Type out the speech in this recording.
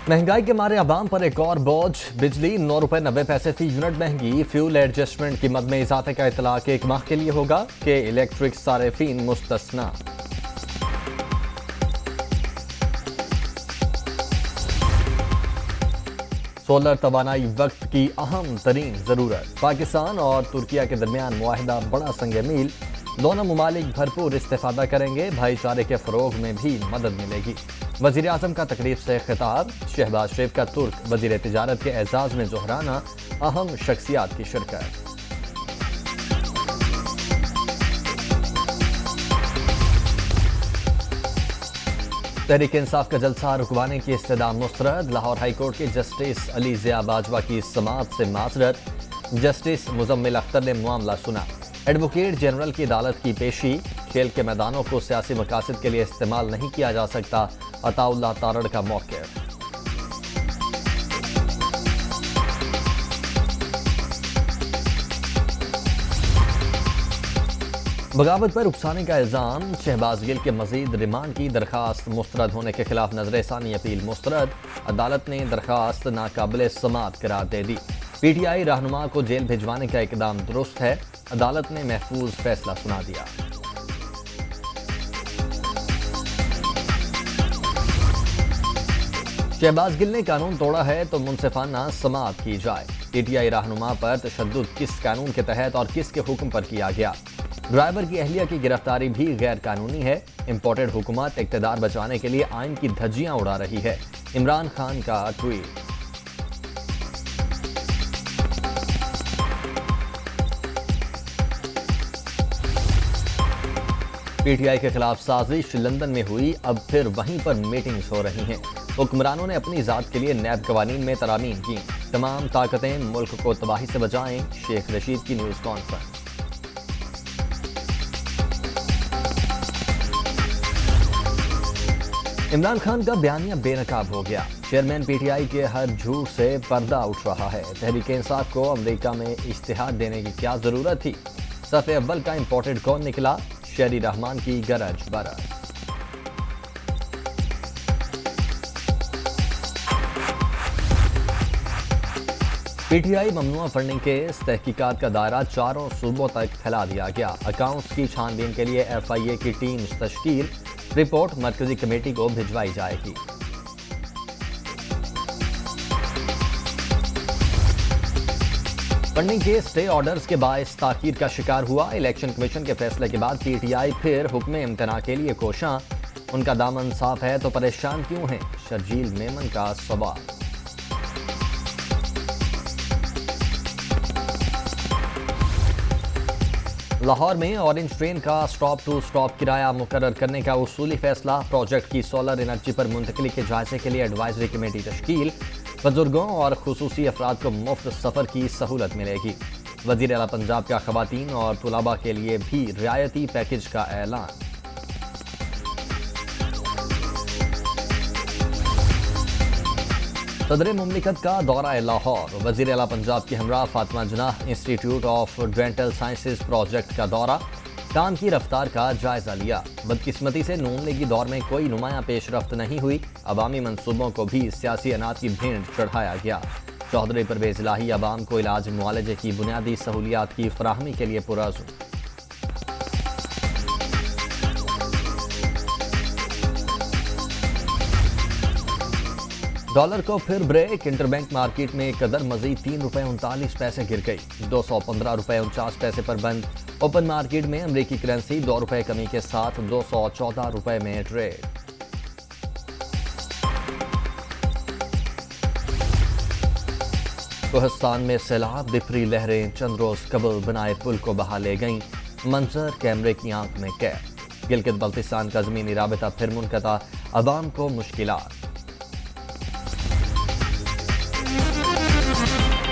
महंगाई के मारे अवाम पर एक और बोझ। बिजली 9 रुपए 90 पैसे फी यूनिट महंगी। फ्यूल एडजस्टमेंट कीमत में इजाफे का इतलाक 1 माह के लिए होगा कि इलेक्ट्रिक सारिफीन मुस्तस्ना। सोलर तवानाई वक्त की अहम तरीन जरूरत। पाकिस्तान और तुर्किया के दरमियान मुआहिदा बड़ा संग मील। दोनों मुमालिक भरपूर इस्तेफादा करेंगे। भाईचारे के फरोग में भी मदद मिलेगी। वजीर आजम का तकरीब से खिताब। शहबाज शरीफ का तुर्क वजीर तिजारत के एजाज में जोहराना। अहम शख्सियात की शिरकत। तहरीक इंसाफ का जलसा रुकवाने की इस्तदा मुस्तरद। लाहौर हाई कोर्ट के जस्टिस अली ज़िया बाजवा की समाअत से माजरत। जस्टिस मुजम्मिल अख्तर ने मामला सुना। एडवोकेट जनरल की अदालत की पेशी। खेल के मैदानों को सियासी मकासद के लिए इस्तेमाल नहीं किया जा सकता। अताउल्लाह तारड़ का मौक़िफ़। बगावत पर उकसाने का इल्जाम। शहबाज गिल के मजीद रिमांड की दरखास्त मुस्तरद होने के खिलाफ नजरसानी अपील मुस्तरद। अदालत ने दरखास्त नाकाबिल समाअत करार दे दी। पीटीआई रहनुमा को जेल भिजवाने का इकदाम दुरुस्त है। अदालत ने महफूज फैसला सुना दिया। शहबाज गिल ने कानून तोड़ा है तो मुनसिफाना समाअत की जाए। पीटीआई रहनुमा पर तशद्दुद किस कानून के तहत और किसके हुक्म पर किया गया? ड्राइवर की अहलिया की गिरफ्तारी भी गैर कानूनी है। इंपोर्टेड हुकूमत इक़्तिदार बचाने के लिए आइन की धज्जियां उड़ा रही है। इमरान खान का ट्वीट। पीटीआई के खिलाफ साजिश लंदन में हुई। अब फिर वहीं पर मीटिंग्स हो रही हैं। हुक्मरानों ने अपनी ज़ात के लिए नैब कवानीन में तरामीम की। तमाम ताकतें मुल्क को तबाही से बचाएं। शेख रशीद की न्यूज़ कॉन्फ्रेंस। इमरान खान का बयानिया बेनकाब हो गया। चेयरमैन पीटीआई के हर झूठ से पर्दा उठ रहा है। तहरीक इंसाफ को अमेरिका में इश्तिहाद देने की क्या जरूरत थी? सफ़े अव्वल का इंपोर्टेड कौन निकला? शेरी रहमान की गरज बरस। पीटीआई ममनुआ फंडिंग केस तहकीकात का दायरा 4 सूबों तक फैला दिया गया। अकाउंट्स की छानबीन के लिए एफआईए की टीम तश्कील। रिपोर्ट मरकजी कमेटी को भिजवाई जाएगी। फंडिंग के स्टे ऑर्डर्स के बायस ताखीर का शिकार हुआ। इलेक्शन कमीशन के फैसले के बाद पीटीआई फिर हुक्म इम्तना के लिए कोशां। उनका दामन साफ है तो परेशान क्यों हैं? शर्जील मेमन का सवाल। लाहौर में ऑरेंज ट्रेन का स्टॉप टू स्टॉप किराया मुकर्रर करने का उसूली फैसला। प्रोजेक्ट की सोलर एनर्जी पर मुंतकली के जायजे के लिए एडवाइजरी कमेटी तश्कील। बुजुर्गों और खुसूसी अफराद को मुफ्त सफर की सहूलत मिलेगी। वजीर आला पंजाब का खवातीन और तुलाबा के लिए भी रियायती पैकेज का ऐलान। सदर मुमलिकत का दौरा लाहौर। वजीर आला पंजाब की हमरा Fatima Jinnah institute of dental sciences project का दौरा। काम की रफ्तार का जायजा लिया। बदकिस्मती से नून लीगी दौर में कोई नुमाया पेशरफ्त नहीं हुई। अवामी मंसूबों को भी सियासी अनाज की भेंट चढ़ाया गया। चौधरी परवेज इलाही अवाम को इलाज मुआलजे की बुनियादी सहूलियात की फराहमी के लिए पुरअज़्म। डॉलर को फिर ब्रेक। इंटरबैंक मार्केट में कदर मजीद 3 रुपए 39 पैसे गिर गई। 215 रुपए 49 पैसे पर बंद। ओपन मार्केट में अमेरिकी करेंसी 2 रुपए कमी के साथ 214 रुपए में ट्रेड। कोहिस्तान में सैलाब। बिफरी लहरें चंद रोज कबल बनाए पुल को बहा ले गईं। मंजर कैमरे की आंख में कैद। गिलगित बल्तिस्तान का जमीनी राबिता फिर मुनक़ता। अवाम को मुश्किलात।